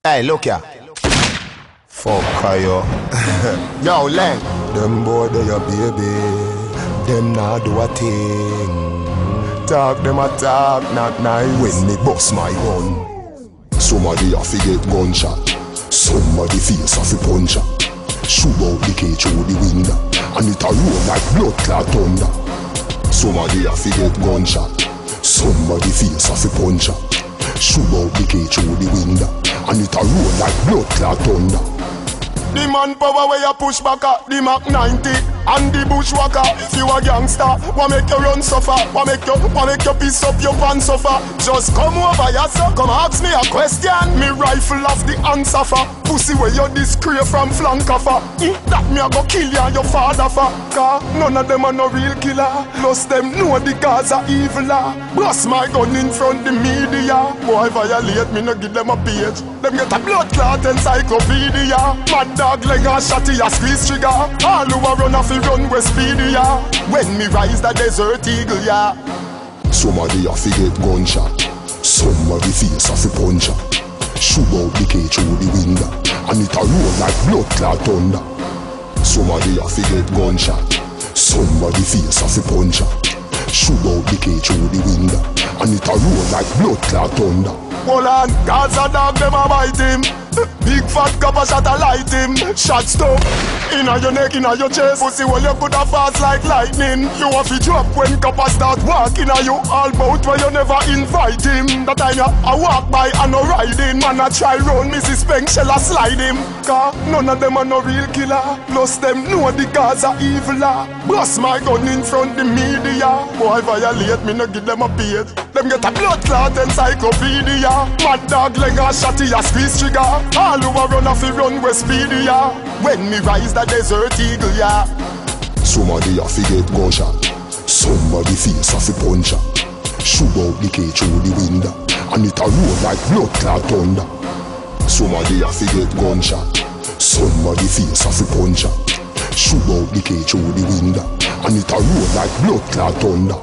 Hey, look here. Fuck yo. Yo, Len. Them boy they a baby. Them nah do a thing. Talk them a talk, not nice. When me bust my gun, somebody a fi get gunshot. Somebody face a fi punch. Shoot out the cage through the window, and it a roll like blood clot thunder. Somebody a fi get gunshot. Somebody face a fi punch. Shoot out the cage through the window, and it a roll like blood clot thunder. The manpower where you push back at the Mach 90 and the bushwhacker. If you a gangster, what make you run suffer? What make you piss up your pants suffer? Just come over yourself, come ask me a question. Me rifle off the answer for pussy where you discreet from flank offer. That me a go kill you and your father for. Cause none of them are no real killer. Plus them know the cause of evil. Blast my gun in front the media. Boy violate me, no give them a page. Them get a blood clot encyclopedia. Mad dog leg and shotty a squeeze trigger. All who a run off the run with speedy, yeah. When me rise the desert eagle, yeah. Somebody a fi get gunshot. Somebody face a fi punch. Shoot out the cage through the window, and it a roll like blood clot thunder. Somebody a fi get gunshot. Somebody face a fi punch. Shoot out the cage through the window, and it a roll like blood clot thunder. Hold on, Gaza dog them a bite him. Big fat copper shot a light him. Shot stop inna your neck, inna your chest. Pussy well you coulda fast like lightning. You have to drop when copper start walking at you. All bout where you never invite him. That time you a walk by and no riding. Man a try run, Mrs. Spank shell a slide him. Cause none of them are no real killer. Plus them know the cause of evil. Blast my gun in front the media. Boy violate me, no give them a page. Them get a blood clot encyclopedia. Mad dog leg and shotty a squeeze trigger. All who a run off the run with speedy, yeah. When me rise the desert eagle, yeah. Somebody a fi get gunshot. Somebody face a fi punch. Shoot out the cage through the window, and it a roll like blood clot thunder. Somebody a fi get gunshot. Somebody face a fi punch. Shoot out the cage through the window, and it a roll like blood clot thunder.